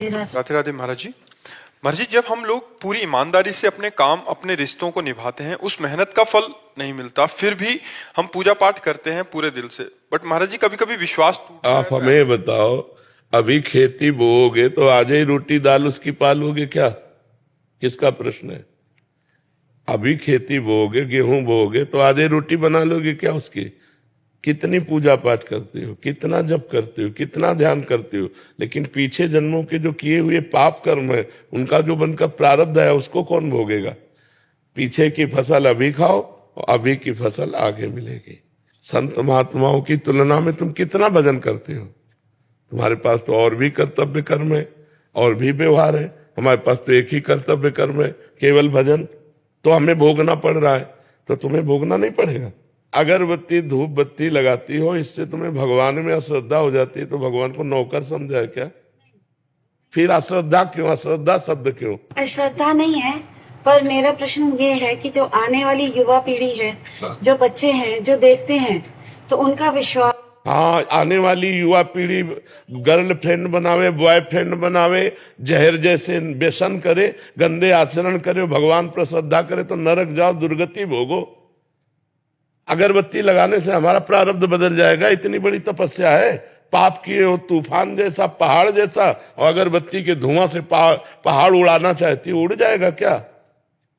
राधे राधे महाराज जी। महाराज जी, जब हम लोग पूरी ईमानदारी से अपने काम अपने रिश्तों को निभाते हैं, उस मेहनत का फल नहीं मिलता, फिर भी हम पूजा पाठ करते हैं पूरे दिल से, बट महाराज जी कभी कभी विश्वास टूट आप हमें बताओ, अभी खेती बोओगे तो आज ही रोटी दाल उसकी पालोगे क्या? किसका प्रश्न है? अभी खेती बोओगे, गेहूं बोओगे तो आज ही रोटी बना लोगे क्या उसकी? कितनी पूजा पाठ करते हो, कितना जप करते हो, कितना ध्यान करते हो, लेकिन पीछे जन्मों के जो किए हुए पाप कर्म है, उनका जो बनकर प्रारब्ध है, उसको कौन भोगेगा? पीछे की फसल अभी खाओ और अभी की फसल आगे मिलेगी। संत महात्माओं की तुलना में तुम कितना भजन करते हो? तुम्हारे पास तो और भी कर्तव्य कर्म है, और भी व्यवहार है। हमारे पास तो एक ही कर्तव्य कर्म है, केवल भजन। तो हमें भोगना पड़ रहा है, तो तुम्हें भोगना नहीं पड़ेगा। अगरबत्ती धूप बत्ती लगाती हो, इससे तुम्हें भगवान में अश्रद्धा हो जाती है, तो भगवान को नौकर समझा है क्या? फिर अश्रद्धा क्यों? अश्रद्धा शब्द क्यों? अश्रद्धा नहीं है, पर मेरा प्रश्न ये है कि जो आने वाली युवा पीढ़ी है, जो बच्चे हैं, जो देखते हैं, तो उनका विश्वास। हाँ, आने वाली युवा पीढ़ी गर्लफ्रेंड बनावे, बॉयफ्रेंड बनावे, जहर जैसे व्यसन करे, गंदे आचरण करे, भगवान पर श्रद्धा करे, तो नरक जाओ, दुर्गति भोगो। अगरबत्ती लगाने से हमारा प्रारब्ध बदल जाएगा? इतनी बड़ी तपस्या है। पाप किए हो तूफान जैसा, पहाड़ जैसा, और अगरबत्ती के धुआं से पहाड़ उड़ाना चाहती, उड़ जाएगा क्या?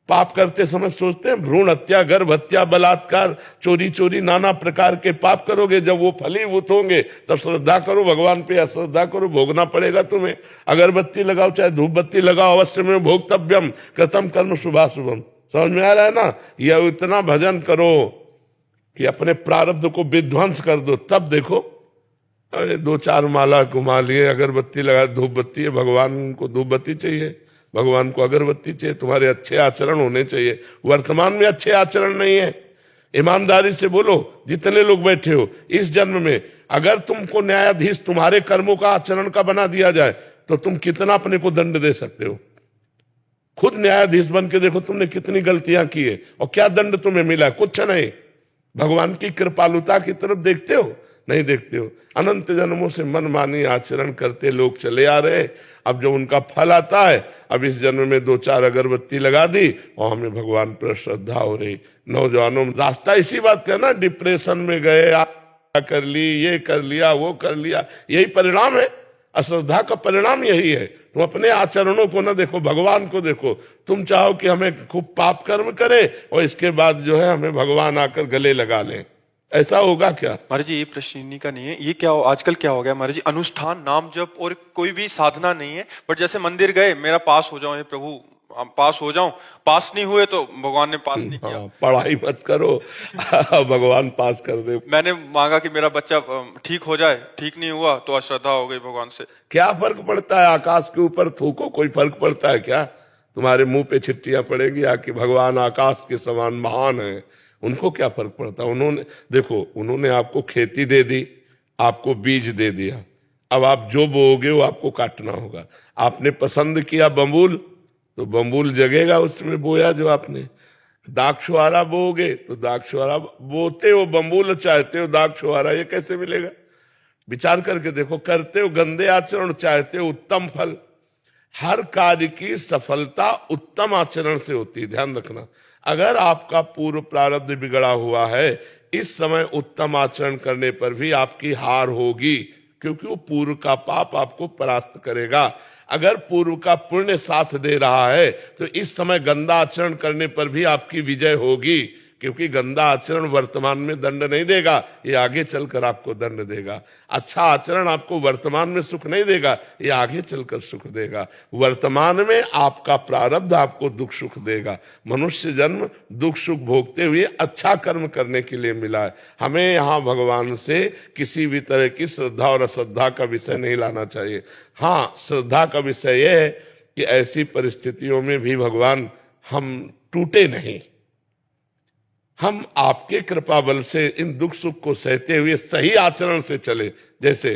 पाप करते समय सोचते हैं भ्रूण हत्या, गर्भ हत्या, बलात्कार, चोरी चोरी, नाना प्रकार के पाप करोगे। जब वो फलीभूत होंगे तब श्रद्धा करो भगवान पे, अश्रद्धा करो, भोगना पड़ेगा तुम्हें। अगरबत्ती लगाओ चाहे धूप बत्ती लगाओ, अवश्य में भोक्तव्यम कृतम कर्म शुभाशुभम। समझ में आ रहा है ना? यह इतना भजन करो कि अपने प्रारब्ध को विध्वंस कर दो, तब देखो। अरे 2-4 माला घुमा लिए, अगरबत्ती लगा, धूप बत्ती है, भगवान को धूप बत्ती चाहिए, भगवान को अगरबत्ती चाहिए। तुम्हारे अच्छे आचरण होने चाहिए। वर्तमान में अच्छे आचरण नहीं है। ईमानदारी से बोलो, जितने लोग बैठे हो, इस जन्म में अगर तुमको न्यायाधीश तुम्हारे कर्मों का आचरण का बना दिया जाए, तो तुम कितना अपने को दंड दे सकते हो? खुद न्यायाधीश बन के देखो तुमने कितनी गलतियां की है, और क्या दंड तुम्हें मिला? कुछ नहीं। भगवान की कृपालुता की तरफ देखते हो? नहीं देखते हो। अनंत जन्मों से मनमानी आचरण करते लोग चले आ रहे। अब जब उनका फल आता है, अब इस जन्म में 2-4 अगरबत्ती लगा दी और हमें भगवान पर श्रद्धा हो रही। नौजवानों में रास्ता इसी बात का ना, डिप्रेशन में गए, कर ली, ये कर लिया, वो कर लिया, यही परिणाम है। अश्रद्धा का परिणाम यही है। तुम अपने आचरणों को ना देखो, भगवान को देखो। तुम चाहो कि हमें खूब पाप कर्म करें और इसके बाद जो है हमें भगवान आकर गले लगा लें, ऐसा होगा क्या? महाराज जी, ये प्रश्न इन्हीं का नहीं है। ये क्या आजकल क्या हो गया महाराज जी, अनुष्ठान नाम जप और कोई भी साधना नहीं है। बट जैसे मंदिर गए, मेरा पास हो जाओ, हे प्रभु पास हो जाऊं, पास नहीं हुए तो भगवान ने पास नहीं किया। पढ़ाई मत करो, भगवान पास कर दे। मैंने मांगा कि मेरा बच्चा ठीक हो जाए, ठीक नहीं हुआ तो अश्रद्धा हो गई भगवान से। क्या फर्क पड़ता है? आकाश के ऊपर थूको, कोई फर्क पड़ता है क्या? तुम्हारे मुंह पे छिट्टियां पड़ेगी आके, भगवान आकाश के समान महान है, उनको क्या फर्क पड़ता? उन्होंने देखो, उन्होंने आपको खेती दे दी, आपको बीज दे दिया। अब आप जो बोओगे वो आपको काटना होगा। आपने पसंद किया बम्बूल, तो बम्बूल जगेगा उसमें बोया जो आपने। दाक्षुआरा बोओगे तो दाक्षुआरा बोते हो, बम्बूल चाहते हो, दाक्षुआरा ये कैसे मिलेगा? विचार करके देखो। करते हो गंदे आचरण, चाहते हो उत्तम फल। हर कार्य की सफलता उत्तम आचरण से होती है, ध्यान रखना। अगर आपका पूर्व प्रारब्ध बिगड़ा हुआ है, इस समय उत्तम आचरण करने पर भी आपकी हार होगी, क्योंकि वो पूर्व का पाप आपको परास्त करेगा। अगर पूर्व का पुण्य साथ दे रहा है, तो इस समय गंदा आचरण करने पर भी आपकी विजय होगी, क्योंकि गंदा आचरण वर्तमान में दंड नहीं देगा, ये आगे चलकर आपको दंड देगा। अच्छा आचरण आपको वर्तमान में सुख नहीं देगा, ये आगे चलकर सुख देगा। वर्तमान में आपका प्रारब्ध आपको दुख सुख देगा। मनुष्य जन्म दुख सुख भोगते हुए अच्छा कर्म करने के लिए मिला है। हमें यहाँ भगवान से किसी भी तरह की श्रद्धा और अश्रद्धा का विषय नहीं लाना चाहिए। हाँ, श्रद्धा का विषय यह है कि ऐसी परिस्थितियों में भी भगवान हम टूटे नहीं, हम आपके कृपा बल से इन दुख सुख को सहते हुए सही आचरण से चले। जैसे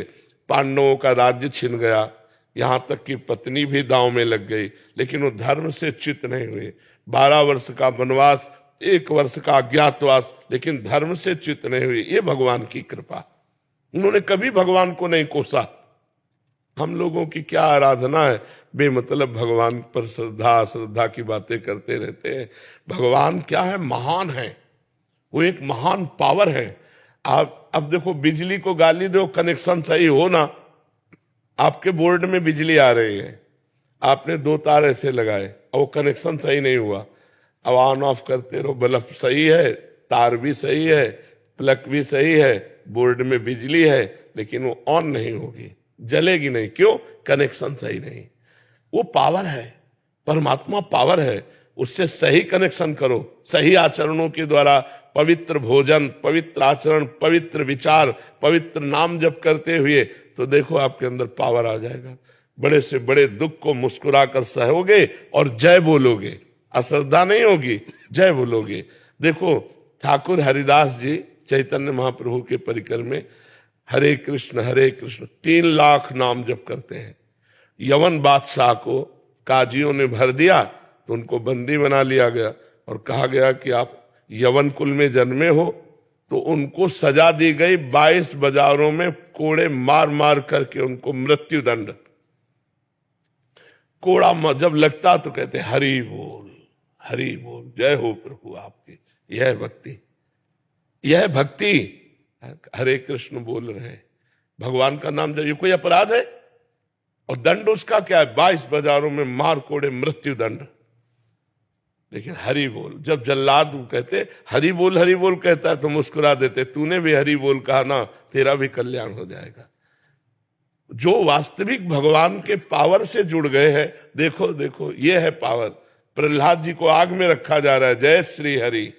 पांडवों का राज्य छिन गया, यहां तक कि पत्नी भी दांव में लग गई, लेकिन वो धर्म से च्युत नहीं हुए। 12 वर्ष का वनवास, 1 वर्ष का अज्ञातवास, लेकिन धर्म से च्युत नहीं हुए। ये भगवान की कृपा। उन्होंने कभी भगवान को नहीं कोसा। हम लोगों की क्या आराधना है, बेमतलब भगवान पर श्रद्धा श्रद्धा की बातें करते रहते हैं। भगवान क्या है, महान है, वो एक महान पावर है। आप अब देखो, बिजली को गाली दो, कनेक्शन सही हो ना, आपके बोर्ड में बिजली आ रही है, आपने 2 तार ऐसे लगाए और वो कनेक्शन सही नहीं हुआ, अब ऑन ऑफ करते रहो, बल्ब सही है, तार भी सही है, प्लग भी सही है, बोर्ड में बिजली है, लेकिन वो ऑन नहीं होगी, जलेगी नहीं। क्यों? कनेक्शन सही नहीं। वो पावर है, परमात्मा पावर है, उससे सही कनेक्शन करो, सही आचरणों के द्वारा, पवित्र भोजन, पवित्र आचरण, पवित्र विचार, पवित्र नाम जप करते हुए, तो देखो आपके अंदर पावर आ जाएगा। बड़े से बड़े दुख को मुस्कुराकर सहोगे और जय बोलोगे, अश्रद्धा नहीं होगी, जय बोलोगे। देखो ठाकुर हरिदास जी चैतन्य महाप्रभु के परिकर में हरे कृष्ण 3 लाख नाम जप करते हैं। यवन बादशाह को काजियों ने भर दिया तो उनको बंदी बना लिया गया और कहा गया कि आप यवन कुल में जन्मे हो, तो उनको सजा दी गई 22 बाजारों में कोड़े मार मार करके उनको मृत्यु दंड। कोड़ा जब लगता तो कहते हरि बोल, जय हो प्रभु आपकी। यह भक्ति, यह भक्ति, हरे कृष्ण बोल रहे हैं, भगवान का नाम जब, ये कोई अपराध है? और दंड उसका क्या है? 22 बाजारों में मार कोड़े मृत्यु दंड। लेकिन हरि बोल, जब जल्लाद कहते हरि बोल कहता है तो मुस्कुरा देते, तूने भी हरि बोल कहा ना, तेरा भी कल्याण हो जाएगा। जो वास्तविक भगवान के पावर से जुड़ गए हैं, देखो ये है पावर। प्रहलाद जी को आग में रखा जा रहा है, जय श्री हरि।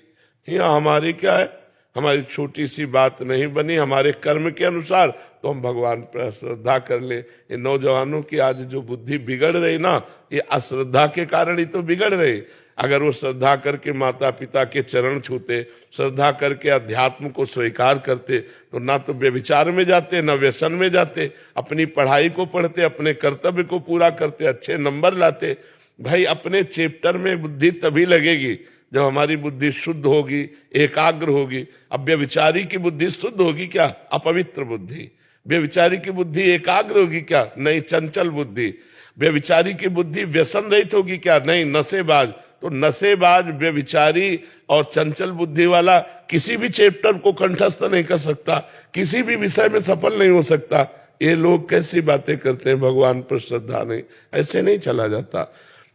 यहाँ हमारी क्या है, हमारी छोटी सी बात नहीं बनी, हमारे कर्म के अनुसार तो हम भगवान पर श्रद्धा कर ले। ये नौजवानों की आज जो बुद्धि बिगड़ रही ना, ये अश्रद्धा के कारण ही तो बिगड़ रही। अगर वो श्रद्धा करके माता पिता के चरण छूते, श्रद्धा करके अध्यात्म को स्वीकार करते, तो ना तो व्यभिचार में जाते, ना व्यसन में जाते, अपनी पढ़ाई को पढ़ते, अपने कर्तव्य को पूरा करते, अच्छे नंबर लाते। भाई अपने चैप्टर में बुद्धि तभी लगेगी जब हमारी बुद्धि शुद्ध होगी, एकाग्र होगी। अब व्यभिचारी की बुद्धि शुद्ध होगी क्या? अपवित्र बुद्धि। व्यभिचारी की बुद्धि एकाग्र होगी क्या? नहीं, चंचल बुद्धि। व्यभिचारी की बुद्धि व्यसन रहित होगी क्या? नहीं, नशेबाज। तो नशेबाज, व्यभिचारी और चंचल बुद्धि वाला किसी भी चैप्टर को कंठस्थ नहीं कर सकता, किसी भी विषय में सफल नहीं हो सकता। ये लोग कैसी बातें करते हैं, भगवान पर श्रद्धा नहीं, ऐसे नहीं चला जाता।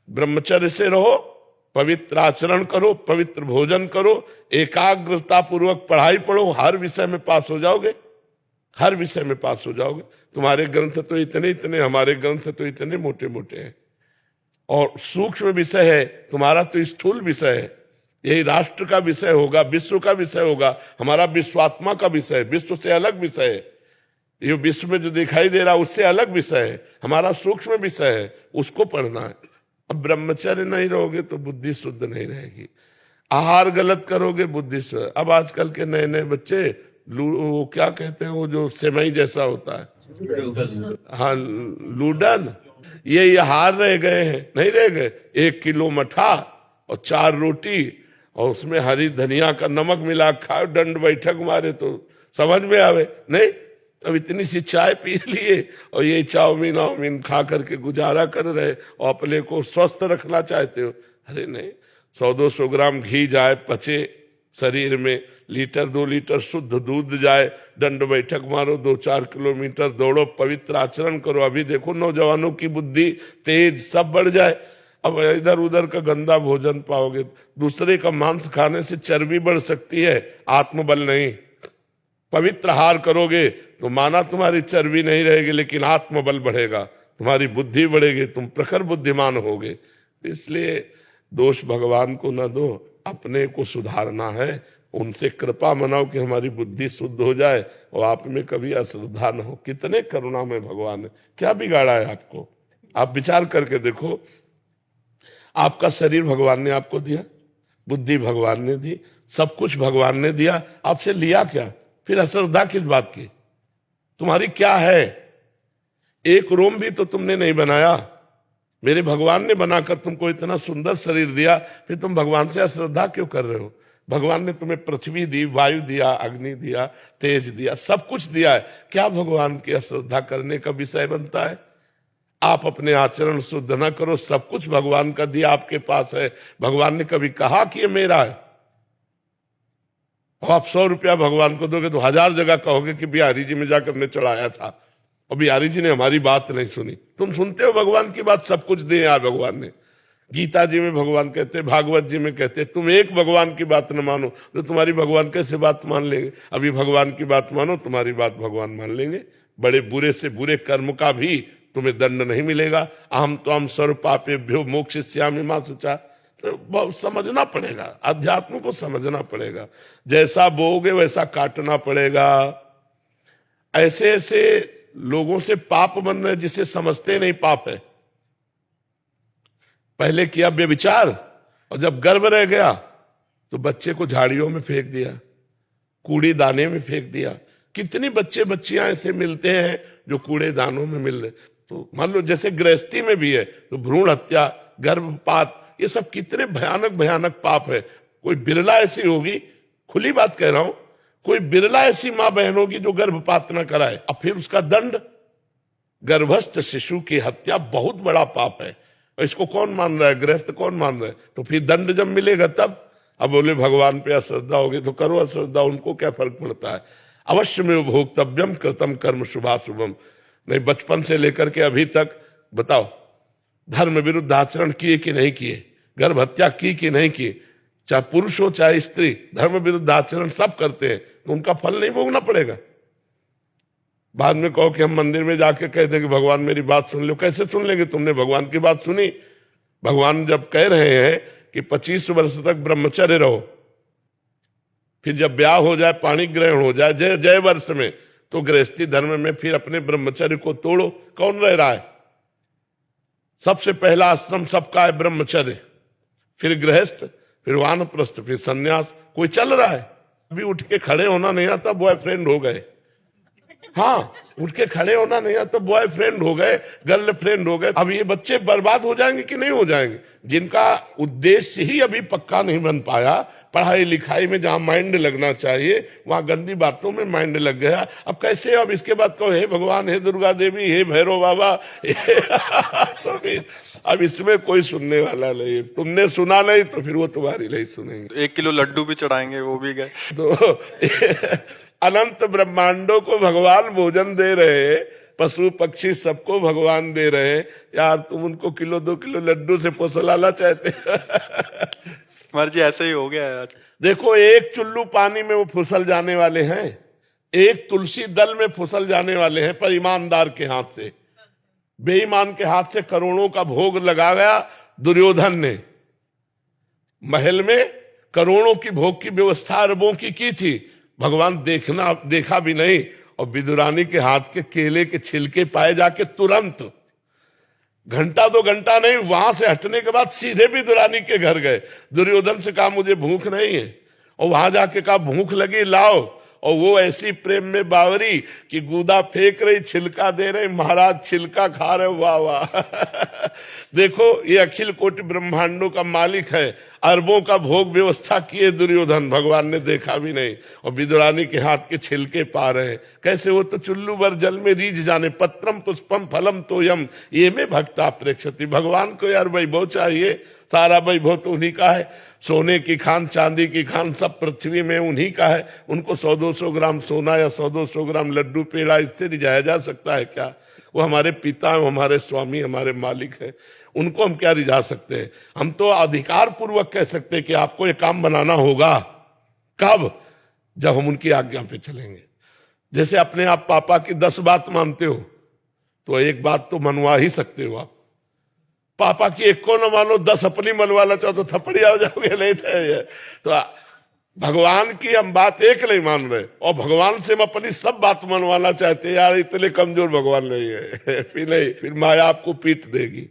ब्रह्मचर्य से रहो, पवित्र आचरण करो, पवित्र भोजन करो, एकाग्रता पूर्वक पढ़ाई पढ़ो, हर विषय में पास हो जाओगे, हर विषय में पास हो जाओगे। तुम्हारे ग्रंथ तो इतने, हमारे ग्रंथ तो इतने मोटे मोटे हैं, और सूक्ष्म विषय है, तुम्हारा तो स्थूल विषय है। यही राष्ट्र का विषय होगा, विश्व का विषय होगा, हमारा विश्वात्मा का विषय है, विश्व से अलग विषय है। ये विश्व में जो दिखाई दे रहा है उससे अलग विषय है, हमारा सूक्ष्म विषय है, उसको पढ़ना है। अब ब्रह्मचर्य नहीं रहोगे तो बुद्धि शुद्ध नहीं रहेगी, आहार गलत करोगे बुद्धि से। अब आजकल के नए नए बच्चे वो क्या कहते हैं, वो जो सेवई जैसा होता है, हाँ लूडन, ये हार रह गए हैं, नहीं रह गए। 1 किलो मठा और 4 रोटी और उसमें हरी धनिया का नमक मिला खाओ, दंड बैठक मारे तो समझ में आवे नहीं। अब इतनी सी चाय पी लिए और ये चाउमीन खा करके गुजारा कर रहे और अपने को स्वस्थ रखना चाहते हो। अरे नहीं, 100-200 ग्राम घी जाए, पचे शरीर में, 1-2 लीटर शुद्ध दूध जाए, दंड बैठक मारो, 2-4 किलोमीटर दौड़ो, पवित्र आचरण करो। अभी देखो नौजवानों की बुद्धि तेज सब बढ़ जाए। अब इधर उधर का गंदा भोजन पाओगे, दूसरे का मांस खाने से चर्बी बढ़ सकती है, आत्मबल नहीं। पवित्र आहार करोगे तो माना तुम्हारी चर्बी नहीं रहेगी, लेकिन आत्मबल बढ़ेगा, तुम्हारी बुद्धि बढ़ेगी, तुम प्रखर बुद्धिमान होगे। इसलिए दोष भगवान को न दो, अपने को सुधारना है, उनसे कृपा मनाओ कि हमारी बुद्धि शुद्ध हो जाए और आप में कभी अश्रद्धा न हो। कितने करुणा में भगवान है, क्या बिगाड़ा है आपको? आप विचार करके देखो, आपका शरीर भगवान ने आपको दिया, बुद्धि भगवान ने दी, सब कुछ भगवान ने दिया, आपसे लिया क्या? फिर अश्रद्धा किस बात की? तुम्हारी क्या है? एक रोम भी तो तुमने नहीं बनाया, मेरे भगवान ने बनाकर तुमको इतना सुंदर शरीर दिया, फिर तुम भगवान से अश्रद्धा क्यों कर रहे हो? भगवान ने तुम्हें पृथ्वी दी, वायु दिया, अग्नि दिया, तेज दिया, सब कुछ दिया है, क्या भगवान की अश्रद्धा करने का विषय बनता है? आप अपने आचरण शुद्ध ना करो, सब कुछ भगवान का दिया आपके पास है। भगवान ने कभी कहा कि ये मेरा है? आप 100 रुपया भगवान को दोगे तो 1000 जगह कहोगे कि बिहारी जी में जाकर मैं चढ़ाया था और बिहारी जी ने हमारी बात नहीं सुनी। तुम सुनते हो भगवान की बात, सब कुछ दिया भगवान ने। गीता जी में भगवान कहते, भागवत जी में कहते, तुम एक भगवान की बात न मानो तो तुम्हारी भगवान कैसे बात मान लेंगे? अभी भगवान की बात मानो, तुम्हारी बात भगवान मान लेंगे। बड़े बुरे से बुरे कर्म का भी तुम्हें दंड नहीं मिलेगा। अहम त्वं सर्व पापेभ्यो मोक्षयिष्यामि मा शुचा। तो समझना पड़ेगा, अध्यात्म को समझना पड़ेगा। जैसा बोओगे वैसा काटना पड़ेगा। ऐसे ऐसे लोगों से पाप बन रहे जिसे समझते नहीं पाप है। पहले किया व्यभिचार और जब गर्भ रह गया तो बच्चे को झाड़ियों में फेंक दिया, कूड़े दाने में फेंक दिया। कितनी बच्चे बच्चियां ऐसे मिलते हैं जो कूड़े दानों में मिल रहे। तो मान लो जैसे गृहस्थी में भी है तो भ्रूण हत्या, गर्भपात, ये सब कितने भयानक भयानक पाप है। कोई बिरला ऐसी होगी, खुली बात कह रहा हूं, कोई बिरला ऐसी मां बहन होगी जो गर्भपात न कराए। अब फिर उसका दंड, गर्भस्थ शिशु की हत्या बहुत बड़ा पाप है। और इसको कौन मान रहा है? गृहस्थ कौन मान रहा है? तो फिर दंड जब मिलेगा तब। अब बोले भगवान पे अश्रद्धा होगी तो करो अश्रद्धा, उनको क्या फर्क पड़ता है? अवश्य में भोक्तव्यम कृतम कर्म शुभाशुभम। नहीं, बचपन से लेकर के अभी तक बताओ, धर्म विरुद्ध आचरण किए कि नहीं किए, गर्भ हत्या की कि नहीं की, चाहे पुरुष हो चाहे स्त्री, धर्म विरुद्ध आचरण सब करते हैं, तो उनका फल नहीं भोगना पड़ेगा? बाद में कहो कि हम मंदिर में जाके कह दें कि भगवान मेरी बात सुन लो। कैसे सुन लेंगे? तुमने भगवान की बात सुनी? भगवान जब कह रहे हैं कि 25 वर्ष तक ब्रह्मचर्य रहो, फिर जब ब्याह हो जाए, पाणी ग्रहण हो जाए, जय जय वर्ष में, तो गृहस्थी धर्म में फिर अपने ब्रह्मचर्य को तोड़ो। कौन रह रहा है? सबसे पहला आश्रम सबका है ब्रह्मचर्य, फिर गृहस्थ, फिर वानप्रस्थ, फिर सन्यास। कोई चल रहा है? अभी उठ के खड़े होना नहीं आता, बॉयफ्रेंड हो गए। हाँ, उठ के खड़े होना नहीं आता, बॉयफ्रेंड हो गए, गर्लफ्रेंड हो गए। अब ये बच्चे बर्बाद हो जाएंगे कि नहीं हो जाएंगे? जिनका उद्देश्य ही अभी पक्का नहीं बन पाया, पढ़ाई लिखाई में जहां माइंड लगना चाहिए वहां गंदी बातों में माइंड लग गया। अब कैसे? अब इसके बाद कहो हे भगवान, हे दुर्गा देवी, हे भैरव बाबा। तो फिर अब इसमें कोई सुनने वाला नहीं। तुमने सुना नहीं तो फिर वो तुम्हारी नहीं सुनेंगे। 1 किलो लड्डू भी चढ़ाएंगे, वो भी गए। तो अनंत ब्रह्मांडों को भगवान भोजन दे रहे, पशु पक्षी सबको भगवान दे रहे। यार तुम उनको 1-2 किलो लड्डू से पोसलाना चाहते? महाराज जी ऐसे ही हो गया है आज। देखो, एक चुल्लू पानी में वो फुसल जाने वाले हैं, एक तुलसी दल में फुसल जाने वाले हैं, पर ईमानदार के हाथ से। बेईमान के हाथ से करोड़ों का भोग लगा गया दुर्योधन ने। महल में करोड़ों की भोग की व्यवस्था अरबों की थी, भगवान देखा भी नहीं। और विदुरानी के हाथ के केले के छिलके पाए जाके तुरंत, घंटा 2 घंटा नहीं, वहां से हटने के बाद सीधे विदुरानी के घर गए। दुर्योधन से कहा मुझे भूख नहीं है, और वहां जाके कहा भूख लगी लाओ। और वो ऐसी प्रेम में बावरी कि गूदा फेंक रही, छिलका दे रही, महाराज छिलका खा रहे। वाह वाह। देखो, ये अखिल कोटि ब्रह्मांडों का मालिक है, अरबों का भोग व्यवस्था किए दुर्योधन, भगवान ने देखा भी नहीं। और विदुरानी के हाथ के छिलके पा रहे हैं। कैसे? वो तो चुल्लू भर जल में रीझ जाने। पत्रम पुष्पम फलम तोयम ये में भक्ता प्रेक्षति। भगवान को यार वैभव चाहिए, सारा वैभव तो उन्हीं का है। सोने की खान, चांदी की खान, सब पृथ्वी में उन्हीं का है। उनको 100-200 ग्राम सोना या 100-200 ग्राम लड्डू पेड़ा इससे रिझाया जा सकता है क्या? वो हमारे पिता, हमारे स्वामी, हमारे मालिक है। उनको हम क्या रिझा सकते हैं? हम तो अधिकार पूर्वक कह सकते हैं कि आपको ये काम बनाना होगा। कब? जब हम उनकी आज्ञा पे चलेंगे। जैसे अपने आप पापा की 10 बात मानते हो तो एक बात तो मनवा ही सकते हो आप। पापा की एक को न मानो, 10 अपनी मनवाना चाहो तो थप्पड़ी आ जाओगे। नहीं तो भगवान की हम बात एक नहीं मान रहे, और भगवान से हम अपनी सब बात मनवाना चाहते हैं। यार इतने कमजोर भगवान नहीं है। फिर नहीं, फिर माया आपको पीट देगी।